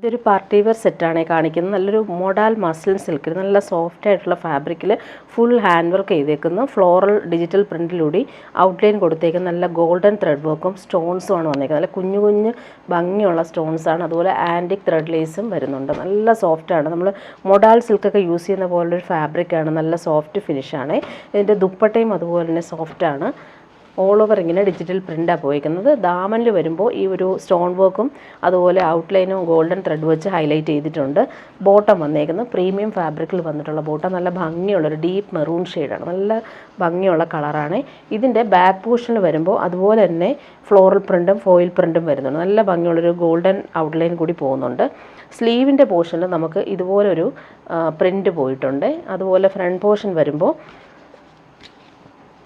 ഇതൊരു party wear സെറ്റാണ് കാണിക്കുന്നത്. നല്ലൊരു മോഡൽ മസ്ലിൻ സിൽക്കിൽ നല്ല സോഫ്റ്റ് ആയിട്ടുള്ള ഫാബ്രിക്കിൽ ഫുൾ ഹാൻഡ് വർക്ക് ചെയ്തേക്കുന്നു. ഫ്ലോറൽ ഡിജിറ്റൽ പ്രിൻറ്റിലൂടെ ഔട്ട്ലൈൻ കൊടുത്തേക്കുന്ന നല്ല ഗോൾഡൻ ത്രെഡ് വർക്കും സ്റ്റോൺസും ആണ് വന്നേക്കുന്നത്. നല്ല കുഞ്ഞു കുഞ്ഞു ഭംഗിയുള്ള സ്റ്റോൺസാണ്. അതുപോലെ ആൻറ്റിക് ത്രെഡ് ലേസും വരുന്നുണ്ട്. നല്ല സോഫ്റ്റാണ്. നമ്മൾ മോഡൽ സിൽക്കൊക്കെ യൂസ് ചെയ്യുന്ന പോലൊരു ഫാബ്രിക്കാണ്. നല്ല സോഫ്റ്റ് ഫിനിഷാണ്. ഇതിൻ്റെ ദുപ്പട്ടയും അതുപോലെ തന്നെ സോഫ്റ്റാണ്. ഓൾ ഓവർ ഇങ്ങനെ ഡിജിറ്റൽ പ്രിൻ്റാണ് പോയിരിക്കുന്നത്. ദാമനിൽ വരുമ്പോൾ ഈ ഒരു സ്റ്റോൺ വർക്കും അതുപോലെ ഔട്ട്ലൈനും ഗോൾഡൻ ത്രെഡ് വെച്ച് ഹൈലൈറ്റ് ചെയ്തിട്ടുണ്ട്. ബോട്ടം വന്നേക്കുന്നത് പ്രീമിയം ഫാബ്രിക്കിൽ വന്നിട്ടുള്ള ബോട്ടം. നല്ല ഭംഗിയുള്ളൊരു ഡീപ്പ് മെറൂൺ ഷെയ്ഡാണ്. നല്ല ഭംഗിയുള്ള കളറാണ്. ഇതിൻ്റെ ബാക്ക് പോർഷനിൽ വരുമ്പോൾ അതുപോലെ തന്നെ ഫ്ലോറൽ പ്രിൻറ്റും ഫോയിൽ പ്രിൻറ്റും വരുന്നുണ്ട്. നല്ല ഭംഗിയുള്ളൊരു ഗോൾഡൻ ഔട്ട്ലൈൻ കൂടി പോകുന്നുണ്ട്. സ്ലീവിൻ്റെ പോർഷനിൽ നമുക്ക് ഇതുപോലൊരു പ്രിൻറ്റ് പോയിട്ടുണ്ട്. അതുപോലെ ഫ്രണ്ട് പോർഷൻ വരുമ്പോൾ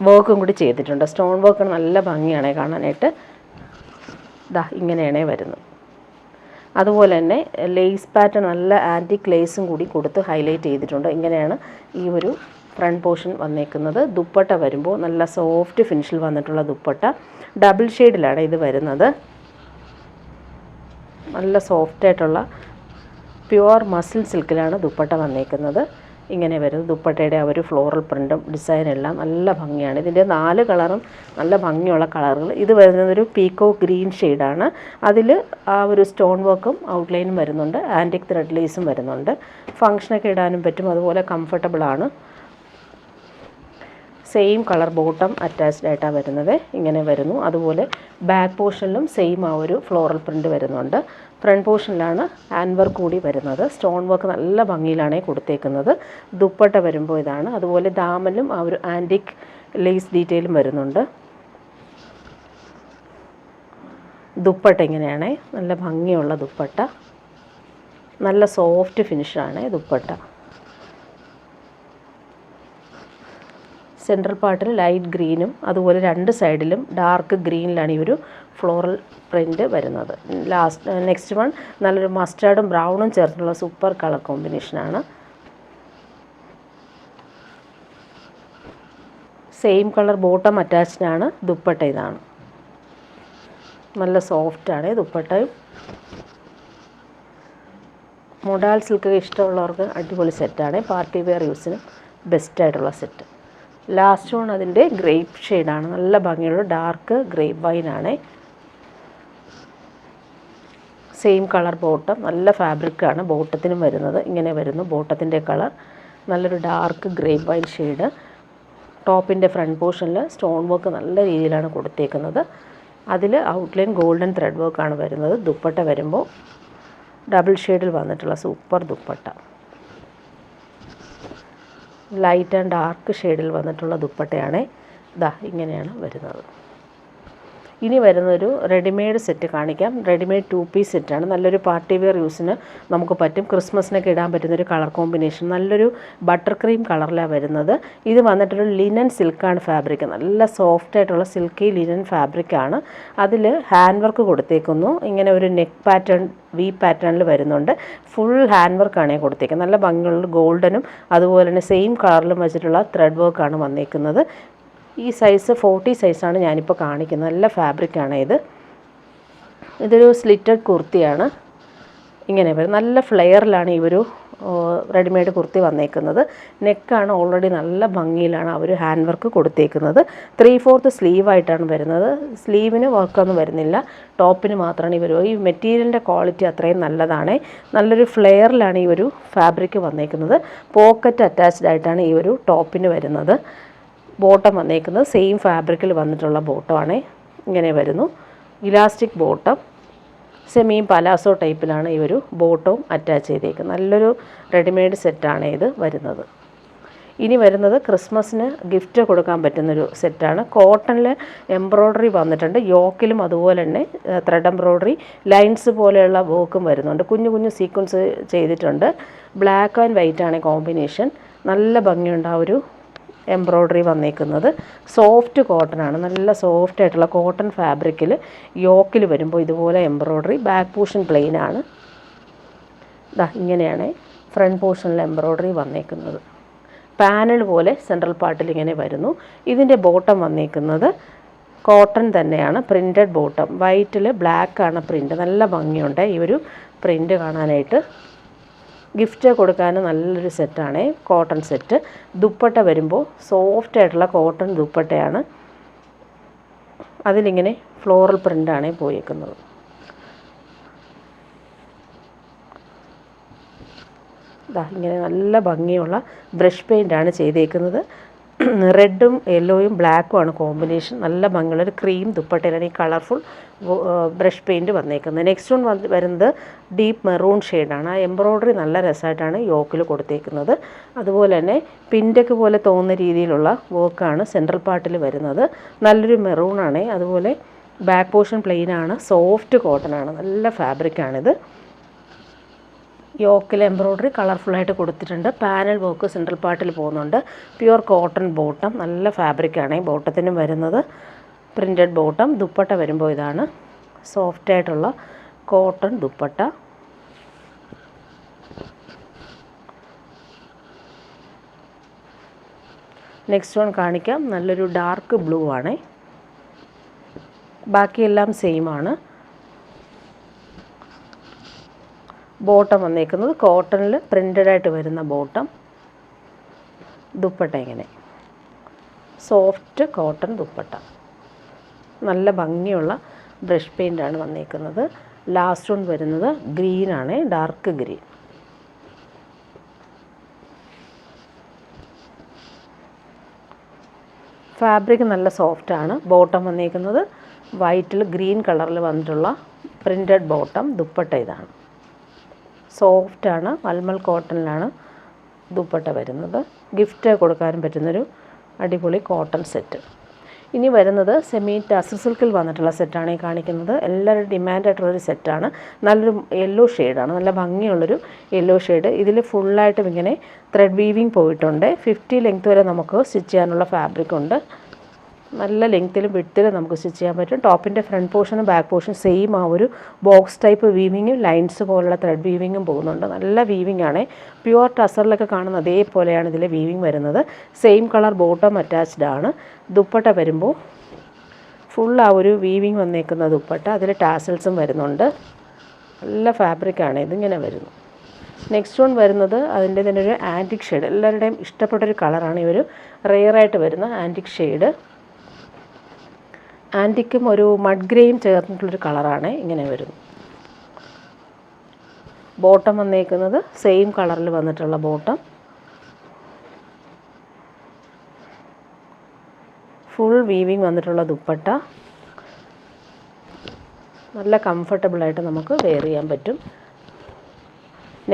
വർക്കും കൂടി ചെയ്തിട്ടുണ്ട്. സ്റ്റോൺ വർക്ക് നല്ല ഭംഗിയാണ് കാണാനായിട്ട്. ഇങ്ങനെയാണ് വരുന്നത്. അതുപോലെ തന്നെ ലേസ് പാറ്റേൺ നല്ല ആൻറ്റിക് ലേസും കൂടി കൊടുത്ത് ഹൈലൈറ്റ് ചെയ്തിട്ടുണ്ട്. ഇങ്ങനെയാണ് ഈ ഒരു ഫ്രണ്ട് പോർഷൻ വന്നേക്കുന്നത്. ദുപ്പട്ട വരുമ്പോൾ നല്ല സോഫ്റ്റ് ഫിനിഷിൽ വന്നിട്ടുള്ള ദുപ്പട്ട. ഡബിൾ ഷെയ്ഡിലാണ് ഇത് വരുന്നത്. നല്ല സോഫ്റ്റായിട്ടുള്ള പ്യുവർ മസിൽ സിൽക്കിലാണ് ദുപ്പട്ട വന്നേക്കുന്നത്. ഇങ്ങനെ വരുന്നത്. ദുപ്പട്ടയുടെ ആ ഒരു ഫ്ലോറൽ പ്രിൻറ്റും ഡിസൈനെല്ലാം നല്ല ഭംഗിയാണ്. ഇതിൻ്റെ 4 കളറും നല്ല ഭംഗിയുള്ള കളറുകൾ. ഇത് വരുന്നതൊരു പീക്കോ ഗ്രീൻ ഷെയ്ഡാണ്. അതിൽ ആ ഒരു സ്റ്റോൺ വർക്കും ഔട്ട്ലൈനും വരുന്നുണ്ട്. ആൻറ്റിക് ത്രെഡ് ലേസും വരുന്നുണ്ട്. ഫങ്ഷനൊക്കെ ഇടാനും പറ്റും. അതുപോലെ കംഫർട്ടബിളാണ്. സെയിം കളർ ബോട്ടം അറ്റാച്ച്ഡ് ആയിട്ടാണ് വരുന്നത്. ഇങ്ങനെ വരുന്നു. അതുപോലെ ബാക്ക് പോർഷനിലും സെയിം ആ ഒരു ഫ്ലോറൽ പ്രിൻറ്റ് വരുന്നുണ്ട്. ഫ്രണ്ട് പോർഷനിലാണ് ഹാൻഡ് വർക്ക് കൂടി വരുന്നത്. സ്റ്റോൺ വർക്ക് നല്ല ഭംഗിയിലാണ് കൊടുത്തേക്കുന്നത്. ദുപ്പട്ട വരുമ്പോൾ ഇതാണ്. അതുപോലെ ദാമനിലും ആ ഒരു ആൻറ്റിക് ലേസ് ഡീറ്റെയിലും വരുന്നുണ്ട്. ദുപ്പട്ട ഇങ്ങനെയാണ്. നല്ല ഭംഗിയുള്ള ദുപ്പട്ട. നല്ല സോഫ്റ്റ് ഫിനിഷാണ് ദുപ്പട്ട. സെൻട്രൽ പാർട്ടിൽ ലൈറ്റ് ഗ്രീനും അതുപോലെ 2 സൈഡിലും ഡാർക്ക് ഗ്രീനിലാണ് ഈ ഒരു ഫ്ലോറൽ പ്രിൻറ്റ് വരുന്നത്. നെക്സ്റ്റ് വൺ നല്ലൊരു മസ്റ്റാർഡും ബ്രൗണും ചേർന്നുള്ള സൂപ്പർ കളർ കോമ്പിനേഷനാണ്. സെയിം കളർ ബോട്ടം അറ്റാച്ച്ഡാണ്. ദുപ്പട്ട ഇതാണ്. നല്ല സോഫ്റ്റാണ് ദുപ്പട്ടയും. മോഡൽ സിൽക്ക് ഇഷ്ടമുള്ളവർക്ക് അടിപൊളി സെറ്റാണ്. പാർട്ടി വെയർ യൂസിന് ബെസ്റ്റായിട്ടുള്ള സെറ്റ്. ലാസ്റ്റ് വൺ അതിൻ്റെ ഗ്രേപ്പ് ഷെയ്ഡാണ്. നല്ല ഭംഗിയുള്ള ഡാർക്ക് ഗ്രേപ്പ് വൈനാണ്. Same colour bottom. നല്ല ഫാബ്രിക്കാണ് ബോട്ടത്തിനും വരുന്നത്. ഇങ്ങനെ വരുന്നു ബോട്ടത്തിൻ്റെ കളർ. നല്ലൊരു ഡാർക്ക് ഗ്രേപ്പ് വൈൻ ഷെയ്ഡ്. ടോപ്പിൻ്റെ ഫ്രണ്ട് പോർഷനിൽ സ്റ്റോൺ വർക്ക് നല്ല രീതിയിലാണ് കൊടുത്തേക്കുന്നത്. അതിൽ ഔട്ട്ലൈൻ ഗോൾഡൻ ത്രെഡ് വർക്കാണ് വരുന്നത്. ദുപ്പട്ട വരുമ്പോൾ ഡബിൾ ഷെയ്ഡിൽ വന്നിട്ടുള്ള super dupatta. Light and dark ഷെയ്ഡിൽ വന്നിട്ടുള്ള ദുപ്പട്ടയാണ്. ഇങ്ങനെയാണ് വരുന്നത്. ഇനി വരുന്നൊരു റെഡിമെയ്ഡ് സെറ്റ് കാണിക്കാം. റെഡിമെയ്ഡ് 2 പീസ് സെറ്റാണ്. നല്ലൊരു പാർട്ടി വെയർ യൂസിന് നമുക്ക് പറ്റും. ക്രിസ്മസിനൊക്കെ ഇടാൻ പറ്റുന്നൊരു കളർ കോമ്പിനേഷൻ. നല്ലൊരു ബട്ടർ ക്രീം കളറിലാണ് വരുന്നത്. ഇത് വന്നിട്ടൊരു ലിനൻ സിൽക്കാണ് ഫാബ്രിക്. നല്ല സോഫ്റ്റായിട്ടുള്ള സിൽക്കി ലിനൻ ഫാബ്രിക്കാണ്. അതിൽ ഹാൻഡ് വർക്ക് കൊടുത്തേക്കുന്നു. ഇങ്ങനെ ഒരു നെക്ക് പാറ്റേൺ വി പാറ്റേണിൽ വരുന്നുണ്ട്. ഫുൾ ഹാൻഡ് വർക്കാണ് കൊടുത്തേക്കുന്നത്. നല്ല ഭംഗിയുള്ള ഗോൾഡനും അതുപോലെ തന്നെ സെയിം കളറിലും വെച്ചിട്ടുള്ള ത്രെഡ് വർക്കാണ് വന്നേക്കുന്നത്. ഈ സൈസ് 40 സൈസാണ് ഞാനിപ്പോൾ കാണിക്കുന്നത്. നല്ല ഫാബ്രിക്കാണ് ഇത്. ഇതൊരു സ്ലിറ്റഡ് കുർത്തിയാണ്. ഇങ്ങനെ വരും. നല്ല ഫ്ലെയറിലാണ് ഈ ഒരു റെഡിമെയ്ഡ് കുർത്തി വന്നേക്കുന്നത്. നെക്കാണ് ഓൾറെഡി നല്ല ഭംഗിയിലാണ് അവർ ഹാൻഡ് വർക്ക് കൊടുത്തേക്കുന്നത്. 3/4 സ്ലീവായിട്ടാണ് വരുന്നത്. സ്ലീവിന് വർക്കൊന്നും വരുന്നില്ല. ടോപ്പിന് മാത്രമാണ് ഈ വരുന്നത്. ഈ മെറ്റീരിയലിൻ്റെ ക്വാളിറ്റി അത്രയും നല്ലതാണ്. നല്ലൊരു ഫ്ലെയറിലാണ് ഈ ഒരു ഫാബ്രിക് വന്നേക്കുന്നത്. പോക്കറ്റ് അറ്റാച്ച്ഡ് ആയിട്ടാണ് ഈ ഒരു ടോപ്പിന് വരുന്നത്. ബോട്ടം വന്നേക്കുന്നത് സെയിം ഫാബ്രിക്കിൽ വന്നിട്ടുള്ള ബോട്ടമാണ്. ഇങ്ങനെ വരുന്നു. Elastic bottom. സെമി പലാസോ ടൈപ്പിലാണ് ഈ ഒരു ബോട്ടവും അറ്റാച്ച് ചെയ്തേക്കുന്നത്. നല്ലൊരു റെഡിമെയ്ഡ് സെറ്റാണ് ഇത് വരുന്നത്. ഇനി വരുന്നത് ക്രിസ്മസിന് ഗിഫ്റ്റ് കൊടുക്കാൻ പറ്റുന്നൊരു സെറ്റാണ്. കോട്ടണിൽ എംബ്രോയ്ഡറി വന്നിട്ടുണ്ട്. യോക്കിലും അതുപോലെ തന്നെ ത്രെഡ് എംബ്രോയ്ഡറി ലൈൻസ് പോലെയുള്ള വർക്കും വരുന്നുണ്ട്. കുഞ്ഞു കുഞ്ഞു സീക്വൻസ് ചെയ്തിട്ടുണ്ട്. ബ്ലാക്ക് ആൻഡ് വൈറ്റ് ആണ് കോമ്പിനേഷൻ. നല്ല ഭംഗിയുണ്ട് ആ ഒരു എംബ്രോയ്ഡറി വന്നേക്കുന്നത്. സോഫ്റ്റ് കോട്ടൺ ആണ്. നല്ല സോഫ്റ്റ് ആയിട്ടുള്ള കോട്ടൺ ഫാബ്രിക്കിൽ യോക്കിൽ വരുമ്പോൾ ഇതുപോലെ എംബ്രോയ്ഡറി. ബാക്ക് പോർഷൻ പ്ലെയിൻ ആണ്. ഇങ്ങനെയാണ് ഫ്രണ്ട് പോർഷനിൽ എംബ്രോയ്ഡറി വന്നേക്കുന്നത്. പാനൽ പോലെ സെൻട്രൽ പാർട്ടിൽ ഇങ്ങനെ വരുന്നു. ഇതിൻ്റെ ബോട്ടം വന്നേക്കുന്നത് കോട്ടൺ തന്നെയാണ്, പ്രിൻറ്റഡ് ബോട്ടം. വൈറ്റിൽ ബ്ലാക്കാണ് പ്രിൻറ്റ്. നല്ല ഭംഗിയുണ്ട് ഈ ഒരു പ്രിൻ്റ് കാണാനായിട്ട്. ഗിഫ്റ്റ് കൊടുക്കാൻ നല്ലൊരു സെറ്റാണ്, കോട്ടൺ സെറ്റ്. ദുപ്പട്ട വരുമ്പോൾ സോഫ്റ്റായിട്ടുള്ള കോട്ടൺ ദുപ്പട്ടയാണ്. അതിലിങ്ങനെ ഫ്ലോറൽ പ്രിൻ്റാണ് പോയേക്കുന്നത്. ഇങ്ങനെ നല്ല ഭംഗിയുള്ള ബ്രഷ് പെയിൻ്റാണ് ചെയ്തേക്കുന്നത്. റെഡും യെല്ലോയും ബ്ലാക്കുമാണ് കോമ്പിനേഷൻ. നല്ല ഭംഗിയുള്ളൊരു ക്രീം ദുപ്പട്ടയിലാണ് ഈ കളർഫുൾ ബ്രഷ് പെയിൻറ്റ് വന്നേക്കുന്നത്. നെക്സ്റ്റ് വൺ വരുന്നത് ഡീപ്പ് മെറൂൺ ഷെയ്ഡാണ്. ആ എംബ്രോയ്ഡറി നല്ല രസമായിട്ടാണ് യോക്കിൽ കൊടുത്തേക്കുന്നത്. അതുപോലെ തന്നെ പിൻഡക്ക് പോലെ തോന്നുന്ന രീതിയിലുള്ള വർക്കാണ് സെൻട്രൽ പാർട്ടിൽ വരുന്നത്. നല്ലൊരു മെറൂണാണ്. അതുപോലെ ബാക്ക് പോർഷൻ പ്ലെയിനാണ്, സോഫ്റ്റ് കോട്ടനാണ്, നല്ല ഫാബ്രിക്കാണിത്. യോക്കിൽ എംബ്രോയ്ഡറി കളർഫുള്ളായിട്ട് കൊടുത്തിട്ടുണ്ട്. പാനൽ വർക്ക് സെൻട്രൽ പാർട്ടിൽ പോകുന്നുണ്ട്. പ്യുവർ കോട്ടൺ ബോട്ടം, നല്ല ഫാബ്രിക്കാണ് ബോട്ടത്തിനും വരുന്നത്. Printed bottom. ദുപ്പട്ട വരുമ്പോൾ ഇതാണ് സോഫ്റ്റായിട്ടുള്ള കോട്ടൺ ദുപ്പട്ട. നെക്സ്റ്റ് വൺ കാണിക്കാം. നല്ലൊരു ഡാർക്ക് ബ്ലൂ ആണ്. ബാക്കിയെല്ലാം സെയിം ആണ്. ബോട്ടം വന്നേക്കുന്നത് കോട്ടണിൽ പ്രിൻ്റഡായിട്ട് വരുന്ന ബോട്ടം. ദുപ്പട്ട ഇങ്ങനെ സോഫ്റ്റ് കോട്ടൺ ദുപ്പട്ട. നല്ല ഭംഗിയുള്ള ബ്രഷ് പെയിൻ്റാണ് വന്നേക്കുന്നത്. ലാസ്റ്റ് വൺ വരുന്നത് ഗ്രീനാണ്, ഡാർക്ക് ഗ്രീൻ. ഫാബ്രിക് നല്ല സോഫ്റ്റാണ്. ബോട്ടം വന്നേക്കുന്നത് വൈറ്റിൽ ഗ്രീൻ കളറിൽ വന്നിട്ടുള്ള പ്രിൻ്റഡ് ബോട്ടം. ദുപ്പട്ട ഇതാണ്, സോഫ്റ്റാണ്, മൽമൽ കോട്ടണിലാണ് ദുപ്പട്ട വരുന്നത്. ഗിഫ്റ്റ് കൊടുക്കാനും പറ്റുന്നൊരു അടിപൊളി കോട്ടൺ സെറ്റ്. ഇനി വരുന്നത് സെമി ടസർ സിൽക്കിൽ വന്നിട്ടുള്ള സെറ്റാണ് ഈ കാണിക്കുന്നത്. എല്ലാവരും ഡിമാൻഡായിട്ടുള്ളൊരു സെറ്റാണ്. നല്ലൊരു യെല്ലോ ഷെയ്ഡാണ്, നല്ല ഭംഗിയുള്ളൊരു യെല്ലോ ഷെയ്ഡ്. ഇതിൽ ഫുള്ളായിട്ടും ഇങ്ങനെ ത്രെഡ് വീവിങ് പോയിട്ടുണ്ട്. 50 ലെങ്ത് വരെ നമുക്ക് സ്റ്റിച്ച് ചെയ്യാനുള്ള ഫാബ്രിക് ഉണ്ട്. നല്ല ലെങ്ത്തിലും വിഡ്ത്തിലും നമുക്ക് സ്റ്റിച്ച് ചെയ്യാൻ പറ്റും. ടോപ്പിൻ്റെ ഫ്രണ്ട് പോർഷനും ബാക്ക് പോർഷൻ സെയിം ആ ഒരു ബോക്സ് ടൈപ്പ് വീവിങ്ങും ലൈൻസ് പോലുള്ള ത്രെഡ് വീവിങ്ങും പോകുന്നുണ്ട്. നല്ല വീവിംഗ് ആണ്. പ്യുവർ ടസറിലൊക്കെ കാണുന്ന അതേപോലെയാണ് ഇതിലെ വീവിങ് വരുന്നത്. സെയിം കളർ ബോട്ടം അറ്റാച്ച്ഡ് ആണ്. ദുപ്പട്ട വരുമ്പോൾ ഫുൾ ആ ഒരു വീവിങ് വന്നേക്കുന്ന ദുപ്പട്ട. അതിൽ ടാസൽസും വരുന്നുണ്ട്. നല്ല ഫാബ്രിക്കാണ്, ഇതിങ്ങനെ വരുന്നു. നെക്സ്റ്റ് വൺ വരുന്നത് അതിൻ്റെ തന്നെ ഒരു ആൻറ്റിക് ഷെയ്ഡ്. എല്ലാവരുടെയും ഇഷ്ടപ്പെട്ടൊരു കളറാണ് ഈ ഒരു റെയറായിട്ട് വരുന്ന ആൻറ്റിക് ഷെയ്ഡ്. ആൻറ്റിക്കും ഒരു മഡ് ഗ്രേയും ചേർന്നിട്ടുള്ളൊരു കളറാണ് ഇങ്ങനെ വരുന്നു. ബോട്ടം വന്നേക്കുന്നത് സെയിം കളറിൽ വന്നിട്ടുള്ള ബോട്ടം. ഫുൾ വീവിങ് വന്നിട്ടുള്ള ദുപ്പട്ട. നല്ല കംഫർട്ടബിളായിട്ട് നമുക്ക് വെയർ ചെയ്യാൻ പറ്റും.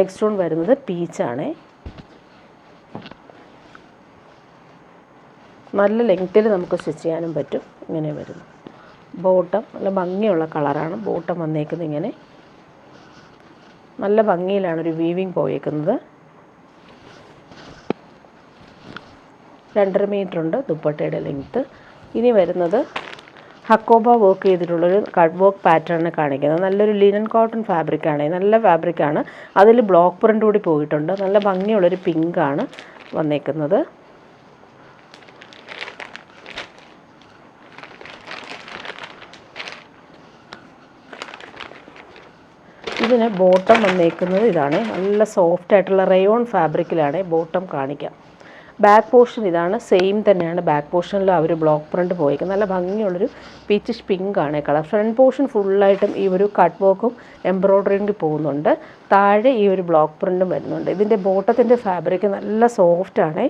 നെക്സ്റ്റ് വൺ വരുന്നത് പീച്ചാണ്. നല്ല ലെങ്ത്തിൽ നമുക്ക് സ്റ്റിച്ച് ചെയ്യാനും പറ്റും. ഇങ്ങനെ വരുന്നു ബോട്ടം. നല്ല ഭംഗിയുള്ള കളറാണ് ബോട്ടം വന്നേക്കുന്നത്. ഇങ്ങനെ നല്ല ഭംഗിയിലാണ് ഒരു വീവിങ് പോയേക്കുന്നത്. 2.5 മീറ്റർ ഉണ്ട് ദുപ്പട്ടയുടെ ലെങ്ത്ത്. ഇനി വരുന്നത് ഹക്കോബ വർക്ക് ചെയ്തിട്ടുള്ളൊരു കട്ട് വർക്ക് പാറ്റേൺ കാണിക്കുന്നത്. നല്ലൊരു ലിനൻ കോട്ടൺ ഫാബ്രിക്കാണ്, നല്ല ഫാബ്രിക്കാണ്. അതിൽ ബ്ലോക്ക് പ്രിൻ്റ് കൂടി പോയിട്ടുണ്ട്. നല്ല ഭംഗിയുള്ളൊരു പിങ്കാണ് വന്നേക്കുന്നത്. ഇതിന് ബോട്ടം വന്നേക്കുന്നത് ഇതാണ്. നല്ല സോഫ്റ്റ് ആയിട്ടുള്ള റയോൺ ഫാബ്രിക്കിലാണ് ബോട്ടം കാണിക്കാം. ബാക്ക് പോർഷൻ ഇതാണ്, സെയിം തന്നെയാണ്. ബാക്ക് പോർഷനിൽ ആ ഒരു ബ്ലോക്ക് പ്രിൻ്റ് പോയേക്കുന്നത്. നല്ല ഭംഗിയുള്ളൊരു പീച്ചിഷ് പിങ്ക് ആണ് കളർ. ഫ്രണ്ട് പോർഷൻ ഫുള്ളായിട്ടും ഈ ഒരു കട്ട് വർക്കും എംബ്രോയ്ഡറിയും പോകുന്നുണ്ട്. താഴെ ഈ ഒരു ബ്ലോക്ക് പ്രിൻറ്റും വരുന്നുണ്ട്. ഇതിൻ്റെ ബോട്ടത്തിൻ്റെ ഫാബ്രിക് നല്ല സോഫ്റ്റാണ്,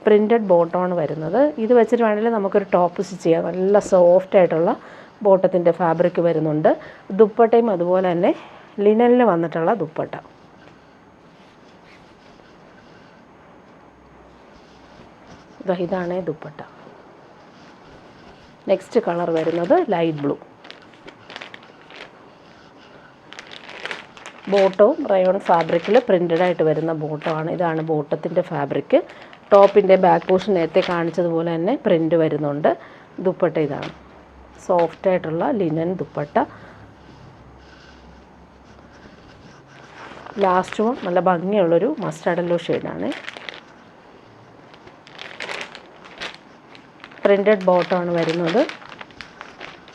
പ്രിൻറ്റഡ് ബോട്ടമാണ് വരുന്നത്. ഇത് വെച്ചിട്ട് വേണമെങ്കിൽ നമുക്കൊരു ടോപ്പ് സ്റ്റിച്ച് ചെയ്യാം. നല്ല സോഫ്റ്റ് ആയിട്ടുള്ള ബോട്ടത്തിൻ്റെ ഫാബ്രിക് വരുന്നുണ്ട്. ദുപ്പട്ടയും അതുപോലെ തന്നെ ലിനനിൽ വന്നിട്ടുള്ള ദുപ്പട്ട. ഇതാണ് ദുപ്പട്ട. നെക്സ്റ്റ് കളർ വരുന്നത് ലൈറ്റ് ബ്ലൂ. ബോട്ടവും റയോൺ ഫാബ്രിക്കിൽ പ്രിൻ്റഡായിട്ട് വരുന്ന ബോട്ടമാണ്. ഇതാണ് ബോട്ടത്തിൻ്റെ ഫാബ്രിക്. ടോപ്പിൻ്റെ ബാക്ക് പോർഷൻ നേരത്തെ കാണിച്ചതുപോലെ തന്നെ പ്രിൻ്റ് വരുന്നുണ്ട്. ദുപ്പട്ട ഇതാണ്, സോഫ്റ്റായിട്ടുള്ള ലിനൻ ദുപ്പട്ട. ലാസ്റ്റ് വൺ നല്ല ഭംഗിയുള്ളൊരു മസ്റ്റാർഡ് യെല്ലോ ഷെയ്ഡാണ്. പ്രിൻറ്റഡ് ബോട്ടമാണ് വരുന്നത്.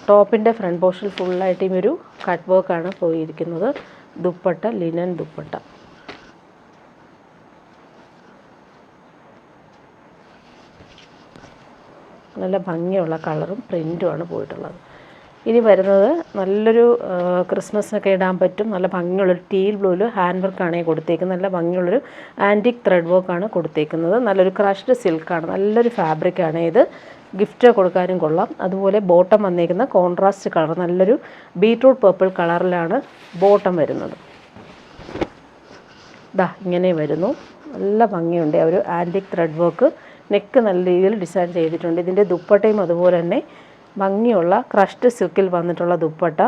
ടോപ്പിൻ്റെ ഫ്രണ്ട് പോർഷൻ ഫുള്ളായിട്ട് ഈ ഒരു കട്ട് വർക്കാണ് പോയിരിക്കുന്നത്. ദുപ്പട്ട ലിനൻ ദുപ്പട്ട. നല്ല ഭംഗിയുള്ള കളറും പ്രിൻറ്റുമാണ് പോയിട്ടുള്ളത്. ഇനി വരുന്നത് നല്ലൊരു ക്രിസ്മസിനൊക്കെ ഇടാൻ പറ്റും നല്ല ഭംഗിയുള്ളൊരു ടീൽ ബ്ലൂവിൽ ഹാൻഡ് വർക്കാണ് കൊടുത്തേക്കുന്നത്. നല്ല ഭംഗിയുള്ളൊരു ആൻറ്റിക് ത്രെഡ് വർക്കാണ് കൊടുത്തേക്കുന്നത്. നല്ലൊരു ക്രഷ്ഡ് സിൽക്കാണ്, നല്ലൊരു ഫാബ്രിക്കാണ് ഇത്. ഗിഫ്റ്റ് കൊടുക്കാനും കൊള്ളാം. അതുപോലെ ബോട്ടം വന്നേക്കുന്ന കോൺട്രാസ്റ്റ് കളർ നല്ലൊരു ബീട്രൂട്ട് പർപ്പിൾ കളറിലാണ് ബോട്ടം വരുന്നത്. ഇങ്ങനെ വരുന്നു. നല്ല ഭംഗിയുണ്ട്. ഒരു ആൻറ്റിക് ത്രെഡ് വർക്ക്, നെക്ക് നല്ല രീതിയിൽ ഡിസൈൻ ചെയ്തിട്ടുണ്ട്. ഇതിൻ്റെ ദുപ്പട്ടയും അതുപോലെ തന്നെ ഭംഗിയുള്ള ക്രഷ്ഡ് സിൽക്കിൽ വന്നിട്ടുള്ള ദുപ്പട്ട.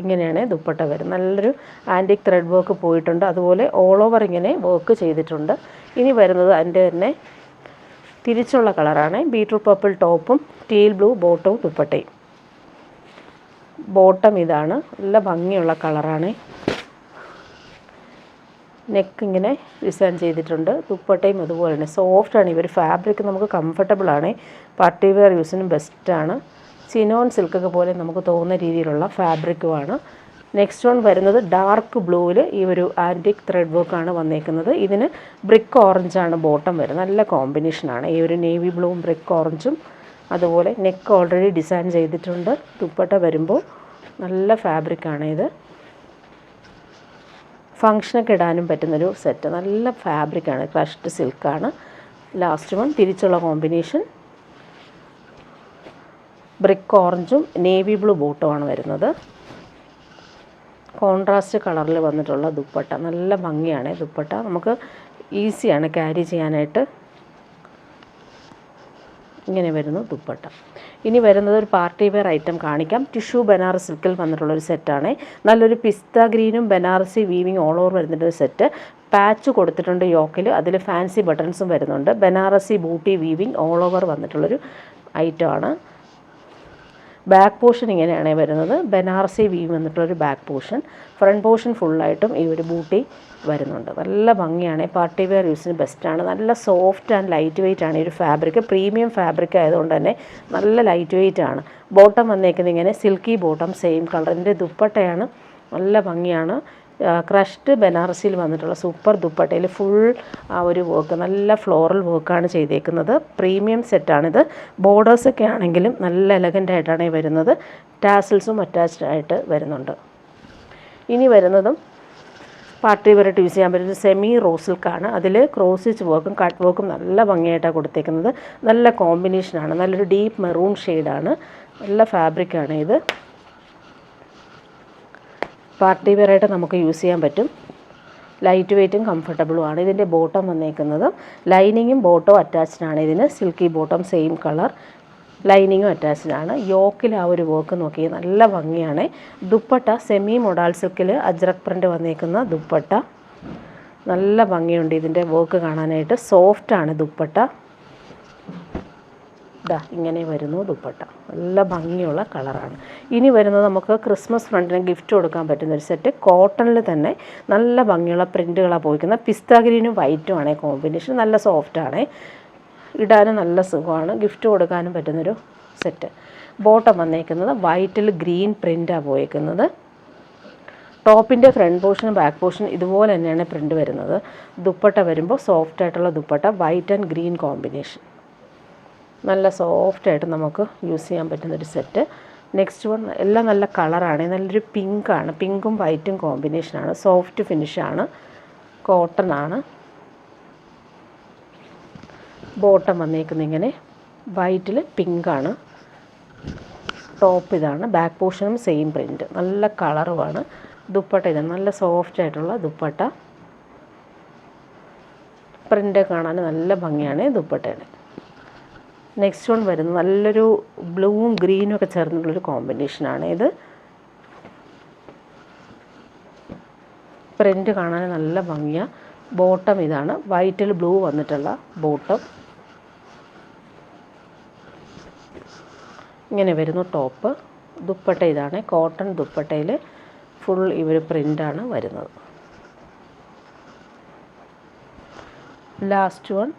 ഇങ്ങനെയാണ് ദുപ്പട്ട വരുന്നത്. നല്ലൊരു ആൻറ്റിക് ത്രെഡ് വർക്ക് പോയിട്ടുണ്ട്. അതുപോലെ ഓൾ ഓവർ ഇങ്ങനെ വർക്ക് ചെയ്തിട്ടുണ്ട്. ഇനി വരുന്നത് അതിൻ്റെ തന്നെ തിരിച്ചുള്ള കളറാണ്. ബീട്രൂട്ട് പർപ്പിൾ ടോപ്പും ടീൽ ബ്ലൂ ബോട്ടവും ദുപ്പട്ടയും. ബോട്ടം ഇതാണ്, നല്ല ഭംഗിയുള്ള കളറാണ്. നെക്ക് ഇങ്ങനെ ഡിസൈൻ ചെയ്തിട്ടുണ്ട്. ദുപ്പട്ടയും അതുപോലെ തന്നെ സോഫ്റ്റാണ്. ഇവർ ഫാബ്രിക് നമുക്ക് കംഫർട്ടബിളാണ്. പാർട്ടി വെയർ യൂസിനും ബെസ്റ്റാണ്. ചിനോൺ സിൽക്കൊക്കെ പോലെ നമുക്ക് തോന്നുന്ന രീതിയിലുള്ള ഫാബ്രിക്കുമാണ്. നെക്സ്റ്റ് വൺ വരുന്നത് ഡാർക്ക് ബ്ലൂവിൽ ഈ ഒരു ആൻറ്റിക് ത്രെഡ് വർക്കാണ് വന്നേക്കുന്നത്. ഇതിന് ബ്രിക്ക് ഓറഞ്ചാണ് ബോട്ടം വരുന്നത്. നല്ല കോമ്പിനേഷനാണ് ഈ ഒരു നേവി ബ്ലൂവും ബ്രിക്ക് ഓറഞ്ചും. അതുപോലെ നെക്ക് ഓൾറെഡി ഡിസൈൻ ചെയ്തിട്ടുണ്ട്. ദുപ്പട്ട വരുമ്പോൾ നല്ല ഫാബ്രിക്കാണ് ഇത്. ഫങ്ഷനൊക്കെ ഇടാനും പറ്റുന്നൊരു സെറ്റ്. നല്ല ഫാബ്രിക്കാണ്, ക്രഷ്ഡ് സിൽക്കാണ്. ലാസ്റ്റ് വൺ തിരിച്ചുള്ള കോമ്പിനേഷൻ ബ്രിക്ക് ഓറഞ്ചും നേവി ബ്ലൂ ബോട്ടുമാണ് വരുന്നത്. കോൺട്രാസ്റ്റ് കളറിൽ വന്നിട്ടുള്ള ദുപ്പട്ട. നല്ല ഭംഗിയാണ് ദുപ്പട്ട. നമുക്ക് ഈസിയാണ് ക്യാരി ചെയ്യാനായിട്ട്. ഇങ്ങനെ വരുന്നു ദുപ്പട്ട. ഇനി വരുന്നത് ഒരു പാർട്ടി വെയർ ഐറ്റം കാണിക്കാം. ടിഷ്യൂ ബനാറസ് സിൽക്കിൽ വന്നിട്ടുള്ളൊരു സെറ്റാണ്. നല്ലൊരു പിസ്ത ഗ്രീനും ബനാറസി വീവിങ് ഓൾ ഓവർ വരുന്നൊരു സെറ്റ്. പാച്ച് കൊടുത്തിട്ടുണ്ട് യോക്കിൽ. അതിൽ ഫാൻസി ബട്ടൺസും വരുന്നുണ്ട്. Banarasi buti weaving all over വന്നിട്ടുള്ളൊരു ഐറ്റമാണ്. ബാക്ക് പോർഷൻ ഇങ്ങനെയാണ് വരുന്നത്. ബനാറസി വീവ് വന്നിട്ടുള്ളൊരു ബാക്ക് പോർഷൻ. ഫ്രണ്ട് പോർഷൻ ഫുള്ളായിട്ടും ഈ ഒരു ബൂട്ടി വരുന്നുണ്ട്. നല്ല ഭംഗിയാണ്. പാർട്ടി വെയർ യൂസിന് ബെസ്റ്റാണ്. നല്ല സോഫ്റ്റ് ആൻഡ് ലൈറ്റ് വെയ്റ്റ് ആണ് ഈ ഒരു ഫാബ്രിക്. പ്രീമിയം ഫാബ്രിക് ആയതുകൊണ്ട് തന്നെ നല്ല ലൈറ്റ് വെയ്റ്റ് ആണ്. ബോട്ടം വന്നേക്കുന്നത് ഇങ്ങനെ സിൽക്കി ബോട്ടം, സെയിം കളറിൻ്റെ ദുപ്പട്ടയാണ്. നല്ല ഭംഗിയാണ്. ക്രഷ്ഡ് ബനാറസിയിൽ വന്നിട്ടുള്ള സൂപ്പർ ദുപ്പട്ടയിൽ ഫുൾ ആ ഒരു വർക്ക്, നല്ല ഫ്ലോറൽ വർക്കാണ് ചെയ്തേക്കുന്നത്. പ്രീമിയം സെറ്റാണിത്. ബോർഡേഴ്സൊക്കെ ആണെങ്കിലും നല്ല എലഗൻ്റായിട്ടാണ് വരുന്നത്. ടാസിൽസും അറ്റാച്ച്ഡ് ആയിട്ട് വരുന്നുണ്ട്. ഇനി വരുന്നതും പാർട്ടി വെയറായിട്ട് യൂസ് ചെയ്യാൻ പറ്റുന്ന സെമി റോസ് സിൽക്കാണ്. അതിൽ ക്രോസ് സ്റ്റിച്ച് വർക്കും കട്ട് വർക്കും നല്ല ഭംഗിയായിട്ടാണ് കൊടുത്തേക്കുന്നത്. നല്ല കോമ്പിനേഷനാണ്. നല്ലൊരു ഡീപ്പ് മെറൂൺ ഷെയ്ഡാണ്. നല്ല ഫാബ്രിക്കാണ് ഇത്. പാർട്ടി വെയറായിട്ട് നമുക്ക് യൂസ് ചെയ്യാൻ പറ്റും. ലൈറ്റ് വെയ്റ്റും കംഫർട്ടബിളുമാണ്. ഇതിൻ്റെ ബോട്ടം വന്നേക്കുന്നത് ലൈനിങ്ങും ബോട്ടവും അറ്റാച്ച്ഡ് ആണ്. ഇതിന് സിൽക്കി ബോട്ടം, സെയിം കളർ, ലൈനിങ്ങും അറ്റാച്ച്ഡ് ആണ്. യോക്കിൽ ആ ഒരു വർക്ക് നോക്കി നല്ല ഭംഗിയാണ്. ദുപ്പട്ട സെമി മൊഡാൾ സിൽക്കിൽ അജ്രക് പ്രിൻ്റ് വന്നേക്കുന്ന ദുപ്പട്ട. നല്ല ഭംഗിയുണ്ട് ഇതിൻ്റെ വർക്ക് കാണാനായിട്ട്. സോഫ്റ്റാണ് ദുപ്പട്ട. ഇങ്ങനെ വരുന്നു ദുപ്പട്ട. നല്ല ഭംഗിയുള്ള കളറാണ്. ഇനി വരുന്നത് നമുക്ക് ക്രിസ്മസ് ഫ്രണ്ടിന് ഗിഫ്റ്റ് കൊടുക്കാൻ പറ്റുന്നൊരു സെറ്റ്. കോട്ടണിൽ തന്നെ നല്ല ഭംഗിയുള്ള പ്രിൻറ്റുകളാണ് പോയിക്കുന്നത്. പിസ്ത ഗ്രീനും വൈറ്റും ആണ് കോമ്പിനേഷൻ. നല്ല സോഫ്റ്റാണ്, ഇടാനും നല്ല സുഖമാണ്. ഗിഫ്റ്റ് കൊടുക്കാനും പറ്റുന്നൊരു സെറ്റ്. ബോട്ടം വന്നേക്കുന്നത് വൈറ്റിൽ ഗ്രീൻ പ്രിൻ്റാണ് പോയേക്കുന്നത്. ടോപ്പിൻ്റെ ഫ്രണ്ട് പോർഷനും ബാക്ക് പോർഷനും ഇതുപോലെ തന്നെയാണ് പ്രിൻ്റ് വരുന്നത്. ദുപ്പട്ട വരുമ്പോൾ സോഫ്റ്റായിട്ടുള്ള dupatta, white and green combination. നല്ല സോഫ്റ്റായിട്ട് നമുക്ക് യൂസ് ചെയ്യാൻ പറ്റുന്നൊരു സെറ്റ്. നെക്സ്റ്റ് വൺ എല്ലാം നല്ല കളറാണ്. നല്ലൊരു പിങ്കാണ്. പിങ്കും വൈറ്റും കോമ്പിനേഷനാണ്. സോഫ്റ്റ് ഫിനിഷാണ്. കോട്ടൺ ആണ്. ബോട്ടം വന്നേക്കുന്നത് ഇങ്ങനെ വൈറ്റിൽ പിങ്കാണ്. ടോപ്പ് ഇതാണ്. ബാക്ക് പോർഷനും സെയിം പ്രിൻറ്റ്. നല്ല കളറുമാണ്. ദുപ്പട്ട ഇതാണ്. നല്ല സോഫ്റ്റായിട്ടുള്ള ദുപ്പട്ട. പ്രിൻ്റ് കാണാൻ നല്ല ഭംഗിയാണ് ദുപ്പട്ടയുടെ. നെക്സ്റ്റ് വൺ വരുന്നത് നല്ലൊരു ബ്ലൂവും ഗ്രീനും ഒക്കെ ചേർന്നുള്ളൊരു കോമ്പിനേഷനാണ് ഇത്. പ്രിൻ്റ് കാണാൻ നല്ല ഭംഗിയാണ്. ബോട്ടം ഇതാണ്. വൈറ്റിൽ ബ്ലൂ വന്നിട്ടുള്ള ബോട്ടം. ഇങ്ങനെ വരുന്നു ടോപ്പ്. ദുപ്പട്ട ഇതാണ്. കോട്ടൺ ദുപ്പട്ടയിൽ ഫുൾ ഈ ഒരു പ്രിൻ്റാണ് വരുന്നത്. Last one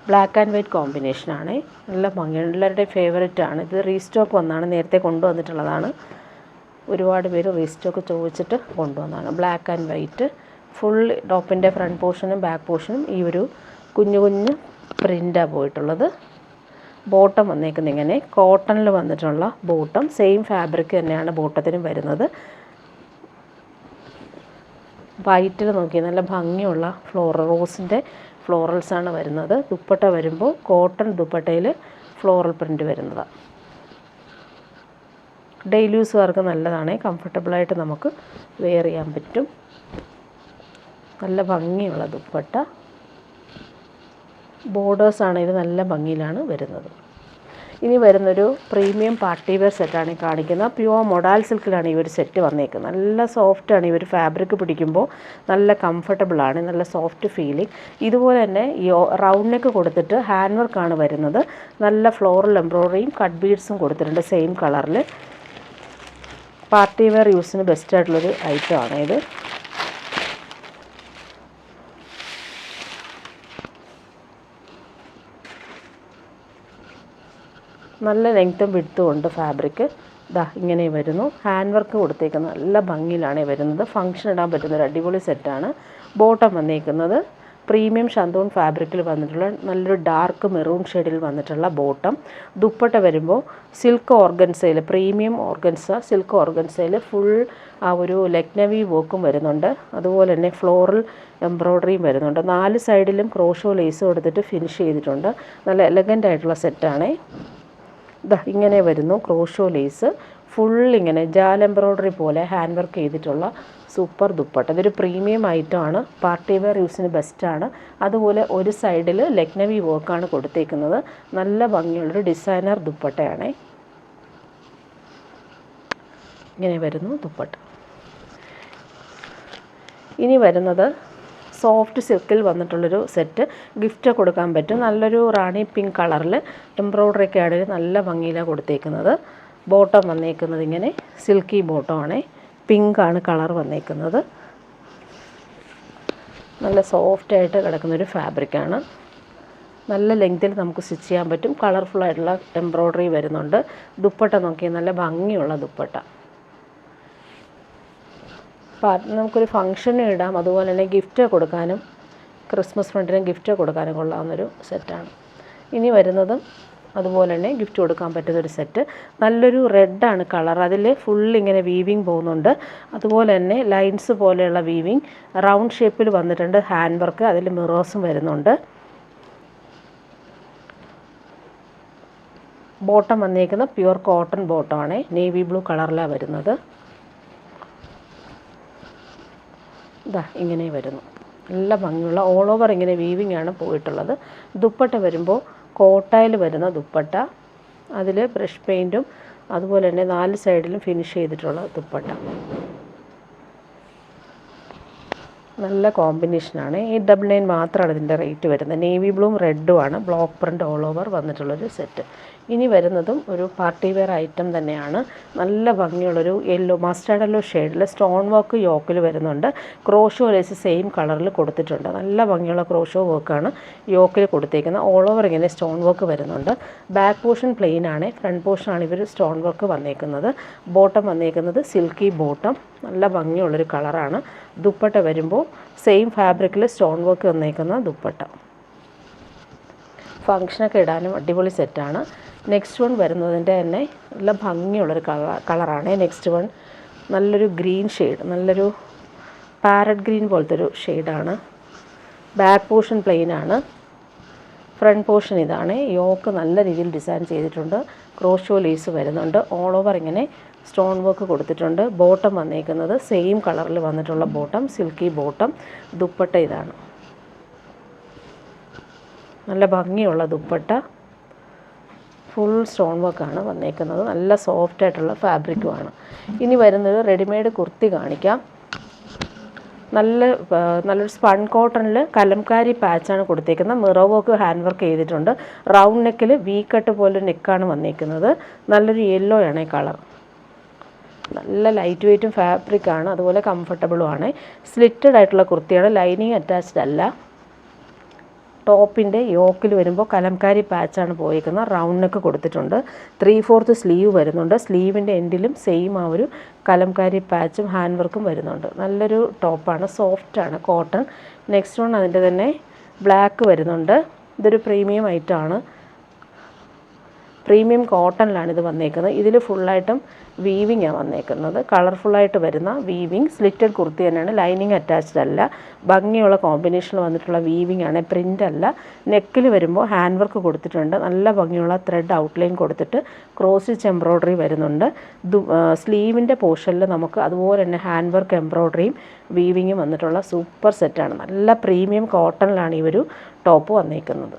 black and white കോമ്പിനേഷനാണ്. നല്ല ഭംഗിയാണ്. എല്ലാവരുടെയും ഫേവറേറ്റ് ആണ് ഇത്. റീസ്റ്റോക്ക് വന്നാണ്, നേരത്തെ കൊണ്ടുവന്നിട്ടുള്ളതാണ്. ഒരുപാട് പേര് റീസ്റ്റോക്ക് ചോദിച്ചിട്ട് കൊണ്ടുവന്നതാണ്. ബ്ലാക്ക് ആൻഡ് വൈറ്റ് ഫുൾ ടോപ്പിൻ്റെ ഫ്രണ്ട് പോർഷനും ബാക്ക് പോർഷനും ഈ ഒരു കുഞ്ഞു കുഞ്ഞു പ്രിൻ്റാണ് പോയിട്ടുള്ളത്. ബോട്ടം വന്നേക്കുന്നത് ഇങ്ങനെ കോട്ടണിൽ വന്നിട്ടുള്ള ബോട്ടം, സെയിം ഫാബ്രിക് തന്നെയാണ് ബോട്ടത്തിനും വരുന്നത്. വൈറ്റിൽ നോക്കി നല്ല ഭംഗിയുള്ള റോസിൻ്റെ ഫ്ലോറൽസാണ് വരുന്നത്. ദുപ്പട്ട വരുമ്പോൾ കോട്ടൺ ദുപ്പട്ടയിൽ ഫ്ലോറൽ പ്രിൻ്റ് വരുന്നതാണ്. ഡെയിലി യൂസുകാർക്ക് നല്ലതാണ്, കംഫർട്ടബിളായിട്ട് നമുക്ക് വെയർ ചെയ്യാൻ പറ്റും. നല്ല ഭംഗിയുള്ള ദുപ്പട്ട, ബോർഡേഴ്സ് ആണെങ്കിൽ നല്ല ഭംഗിയിലാണ് വരുന്നത്. ഇനി വരുന്നൊരു പ്രീമിയം പാർട്ടി വെയർ സെറ്റാണ് ഈ കാണിക്കുന്നത്. പ്യുവർ മൊഡാൽ സിൽക്കിലാണ് ഈ ഒരു സെറ്റ് വന്നേക്കുന്നത്. നല്ല സോഫ്റ്റാണ് ഈ ഒരു ഫാബ്രിക്, പിടിക്കുമ്പോൾ നല്ല കംഫർട്ടബിളാണ്, നല്ല സോഫ്റ്റ് ഫീലിംഗ്. ഇതുപോലെ തന്നെ ഈ റൗണ്ട് നെക്ക് കൊടുത്തിട്ട് ഹാൻഡ് വർക്കാണ് വരുന്നത്. നല്ല ഫ്ലോറൽ എംബ്രോയിഡറിയും കട്ട് ബീഡ്സും കൊടുത്തിട്ടുണ്ട് സെയിം കളറിൽ. പാർട്ടി വെയർ യൂസിന് ബെസ്റ്റായിട്ടുള്ളൊരു ഐറ്റമാണ് ഇത്. നല്ല ലെങ്ത്തും വിഡ്ത്തും ഉണ്ട് ഫാബ്രിക്. ഇങ്ങനെ വരുന്നു. ഹാൻഡ് വർക്ക് കൊടുത്തേക്കുന്നത് നല്ല ഭംഗിയിലാണ് വരുന്നത്. ഫംഗ്ഷൻ ഇടാൻ പറ്റുന്നൊരു അടിപൊളി സെറ്റാണ്. ബോട്ടം വന്നേക്കുന്നത് പ്രീമിയം ഷന്തൂൺ ഫാബ്രിക്കിൽ വന്നിട്ടുള്ള നല്ലൊരു ഡാർക്ക് മെറൂൺ ഷെയ്ഡിൽ വന്നിട്ടുള്ള ബോട്ടം. ദുപ്പട്ട വരുമ്പോൾ സിൽക്ക് ഓർഗൻസയിൽ, പ്രീമിയം സിൽക്ക് ഓർഗൻസയിൽ ഫുൾ ആ ഒരു ലക്നവി വർക്കും വരുന്നുണ്ട്. അതുപോലെ തന്നെ ഫ്ലോറൽ എംബ്രോയ്ഡറിയും വരുന്നുണ്ട്. 4 സൈഡിലും ക്രോഷോ ലേസ് കൊടുത്തിട്ട് ഫിനിഷ് ചെയ്തിട്ടുണ്ട്. നല്ല എലഗൻ്റ് ആയിട്ടുള്ള സെറ്റാണേ. ഇങ്ങനെ വരുന്നു. ക്രോഷോ ലേസ് ഫുൾ ഇങ്ങനെ ജാൽ എംബ്രോയ്ഡറി പോലെ ഹാൻഡ് വർക്ക് ചെയ്തിട്ടുള്ള സൂപ്പർ ദുപ്പട്ട. ഇതൊരു പ്രീമിയം ഐറ്റമാണ്, പാർട്ടി വെയർ യൂസിന് ബെസ്റ്റാണ്. അതുപോലെ ഒരു സൈഡിൽ ലക്നവി വർക്കാണ് കൊടുത്തേക്കുന്നത്. നല്ല ഭംഗിയുള്ളൊരു ഡിസൈനർ ദുപ്പട്ടയാണേ. ഇങ്ങനെ വരുന്നു ദുപ്പട്ട. ഇനി വരുന്നത് സോഫ്റ്റ് സിൽക്കിൽ വന്നിട്ടുള്ളൊരു സെറ്റ്. ഗിഫ്റ്റ് കൊടുക്കാൻ പറ്റും. നല്ലൊരു റാണി പിങ്ക് കളറിൽ എംബ്രോയ്ഡറി ഒക്കെ ആണെങ്കിൽ നല്ല ഭംഗിയിലാണ് കൊടുത്തേക്കുന്നത്. ബോട്ടം വന്നേക്കുന്നത് ഇങ്ങനെ സിൽക്കി ബോട്ടമാണേ. പിങ്കാണ് കളർ വന്നേക്കുന്നത്. നല്ല സോഫ്റ്റായിട്ട് കിടക്കുന്നൊരു ഫാബ്രിക്കാണ്. നല്ല ലെങ്തിൽ നമുക്ക് സ്റ്റിച്ച് ചെയ്യാൻ പറ്റും. കളർഫുള്ളായിട്ടുള്ള എംബ്രോയ്ഡറി വരുന്നുണ്ട്. ദുപ്പട്ട നോക്കിയാൽ നല്ല ഭംഗിയുള്ള ദുപ്പട്ട. നമുക്കൊരു ഫംഗ്ഷന് ഇടാം, അതുപോലെ തന്നെ ഗിഫ്റ്റ് കൊടുക്കാനും, ക്രിസ്മസ് ഫ്രണ്ടിനും ഗിഫ്റ്റ് കൊടുക്കാനും കൊള്ളാവുന്നൊരു സെറ്റാണ്. ഇനി വരുന്നതും അതുപോലെ തന്നെ ഗിഫ്റ്റ് കൊടുക്കാൻ പറ്റുന്നൊരു സെറ്റ്. നല്ലൊരു റെഡാണ് കളർ. അതിൽ ഫുള്ളിങ്ങനെ വീവിങ് പോകുന്നുണ്ട്. അതുപോലെ തന്നെ ലൈൻസ് പോലെയുള്ള വീവിങ് റൗണ്ട് ഷേപ്പിൽ വന്നിട്ടുണ്ട്. ഹാൻഡ് വർക്ക്, അതിൽ മിറേഴ്സും വരുന്നുണ്ട്. ബോട്ടം വന്നേക്കുന്ന പ്യുവർ കോട്ടൺ ബോട്ടമാണ്. നേവി ബ്ലൂ കളറിലാണ് വരുന്നത്. ഇങ്ങനെ വരുന്നു. നല്ല ഭംഗിയുള്ള ഓൾ ഓവർ ഇങ്ങനെ വീവിങ് ആണ് പോയിട്ടുള്ളത്. ദുപ്പട്ട വരുമ്പോൾ കോട്ടയിൽ വരുന്ന ദുപ്പട്ട, അതിൽ ബ്രഷ് പെയിൻറ്റും അതുപോലെ തന്നെ 4 സൈഡിലും ഫിനിഷ് ചെയ്തിട്ടുള്ള ദുപ്പട്ട. നല്ല കോമ്പിനേഷനാണ്. 899 മാത്രമാണ് ഇതിൻ്റെ റേറ്റ് വരുന്നത്. നേവി ബ്ലൂവും റെഡുമാണ് ബ്ലോക്ക് പ്രിൻ്റ് ഓൾ ഓവർ വന്നിട്ടുള്ളൊരു സെറ്റ്. ഇനി വരുന്നതും ഒരു പാർട്ടി വെയർ ഐറ്റം തന്നെയാണ്. നല്ല ഭംഗിയുള്ളൊരു മസ്റ്റാർഡ് യെല്ലോ ഷെയ്ഡിൽ സ്റ്റോൺ വർക്ക് യോക്കിൽ വരുന്നുണ്ട്. ക്രോഷോ ലേസ് സെയിം കളറിൽ കൊടുത്തിട്ടുണ്ട്. നല്ല ഭംഗിയുള്ള ക്രോഷോ വർക്കാണ് യോക്കിൽ കൊടുത്തേക്കുന്നത്. ഓൾ ഓവർ ഇങ്ങനെ സ്റ്റോൺ വർക്ക് വരുന്നുണ്ട്. ബാക്ക് പോർഷൻ പ്ലെയിൻ ആണ്, ഫ്രണ്ട് പോർഷനാണ് ഇവർ സ്റ്റോൺ വർക്ക് വന്നേക്കുന്നത്. ബോട്ടം വന്നേക്കുന്നത് സിൽക്കി ബോട്ടം. നല്ല ഭംഗിയുള്ളൊരു കളറാണ്. ദുപ്പട്ട വരുമ്പോൾ സെയിം ഫാബ്രിക്കിൽ സ്റ്റോൺ വർക്ക് വന്നേക്കുന്ന ദുപ്പട്ട. ഫങ്ഷനൊക്കെ ഇടാനും അടിപൊളി സെറ്റാണ്. നെക്സ്റ്റ് വൺ വരുന്നതിൻ്റെ തന്നെ നല്ല ഭംഗിയുള്ളൊരു കളറാണ്. നെക്സ്റ്റ് വൺ നല്ലൊരു ഗ്രീൻ ഷെയ്ഡ്, നല്ലൊരു പാരറ്റ് ഗ്രീൻ പോലത്തെ ഒരു ഷെയ്ഡാണ്. ബാക്ക് പോർഷൻ പ്ലെയിൻ ആണ്, ഫ്രണ്ട് പോർഷൻ ഇതാണ്. യോക്ക് നല്ല രീതിയിൽ ഡിസൈൻ ചെയ്തിട്ടുണ്ട്. ക്രോഷോ ലേസ് വരുന്നുണ്ട്. ഓൾ ഓവർ ഇങ്ങനെ സ്റ്റോൺ വർക്ക് കൊടുത്തിട്ടുണ്ട്. ബോട്ടം വന്നേക്കുന്നത് സെയിം കളറിൽ വന്നിട്ടുള്ള ബോട്ടം, സിൽക്കി ബോട്ടം. ദുപ്പട്ട ഇതാണ്. നല്ല ഭംഗിയുള്ള ദുപ്പട്ട, ഫുൾ സ്റ്റോൺ വർക്കാണ് വന്നേക്കുന്നത്. നല്ല സോഫ്റ്റായിട്ടുള്ള ഫാബ്രിക്കുമാണ്. ഇനി വരുന്നത് റെഡിമെയ്ഡ് കുർത്തി കാണിക്കാം. നല്ലൊരു സ്പൺ കോട്ടണിൽ കലംകാരി പാച്ചാണ് കൊടുത്തേക്കുന്നത്. മിറർ വർക്ക് ഹാൻഡ് വർക്ക് ചെയ്തിട്ടുണ്ട്. റൗണ്ട് നെക്കിൽ വി കട്ട് പോലെ നെക്കാണ് വന്നേക്കുന്നത്. നല്ലൊരു യെല്ലോ ആണ് ഈ കളർ. നല്ല ലൈറ്റ് വെയ്റ്റും ഫാബ്രിക്കാണ്, അതുപോലെ കംഫർട്ടബിളും ആണ്. സ്ലിറ്റഡ് ആയിട്ടുള്ള കുർത്തിയാണ്, ലൈനിങ് അറ്റാച്ച്ഡ് അല്ല. ടോപ്പിൻ്റെ യോക്കിൽ വരുമ്പോൾ കലംകാരി പാച്ചാണ് പോയിരിക്കുന്നത്. റൗണ്ട് നെക്ക് കൊടുത്തിട്ടുണ്ട്. 3/4 സ്ലീവ് വരുന്നുണ്ട്. സ്ലീവിൻ്റെ എൻഡിലും സെയിം ആ ഒരു കലംകാരി പാച്ചും ഹാൻഡ് വർക്കും വരുന്നുണ്ട്. നല്ലൊരു ടോപ്പാണ്, സോഫ്റ്റാണ്, കോട്ടൺ. നെക്സ്റ്റ് വൺ അതിൻ്റെ തന്നെ ബ്ലാക്ക് വരുന്നുണ്ട്. ഇതൊരു പ്രീമിയം ഐറ്റമാണ്, പ്രീമിയം കോട്ടണിലാണ് ഇത് വന്നേക്കുന്നത്. ഇതിൽ ഫുള്ളായിട്ടും വീവിങ്ങാണ് വന്നേക്കുന്നത്. കളർഫുള്ളായിട്ട് വരുന്ന വീവിങ്, സ്ലിറ്റഡ് കുർത്തി തന്നെയാണ്, ലൈനിങ് അറ്റാച്ച്ഡ് അല്ല. ഭംഗിയുള്ള കോമ്പിനേഷനിൽ വന്നിട്ടുള്ള വീവിങ് ആണ്, പ്രിൻ്റ് അല്ല. നെക്കിൽ വരുമ്പോൾ ഹാൻഡ് വർക്ക് കൊടുത്തിട്ടുണ്ട്. നല്ല ഭംഗിയുള്ള ത്രെഡ് ഔട്ട്ലൈൻ കൊടുത്തിട്ട് ക്രോസ് സ്റ്റിച്ച് എംബ്രോയ്ഡറി വരുന്നുണ്ട്. സ്ലീവിൻ്റെ പോർഷനിൽ നമുക്ക് അതുപോലെ തന്നെ ഹാൻഡ് വർക്ക് എംബ്രോയ്ഡറിയും വീവിങ്ങും വന്നിട്ടുള്ള സൂപ്പർ സെറ്റാണ്. നല്ല പ്രീമിയം കോട്ടണിലാണ് ഈ ഒരു ടോപ്പ് വന്നേക്കുന്നത്.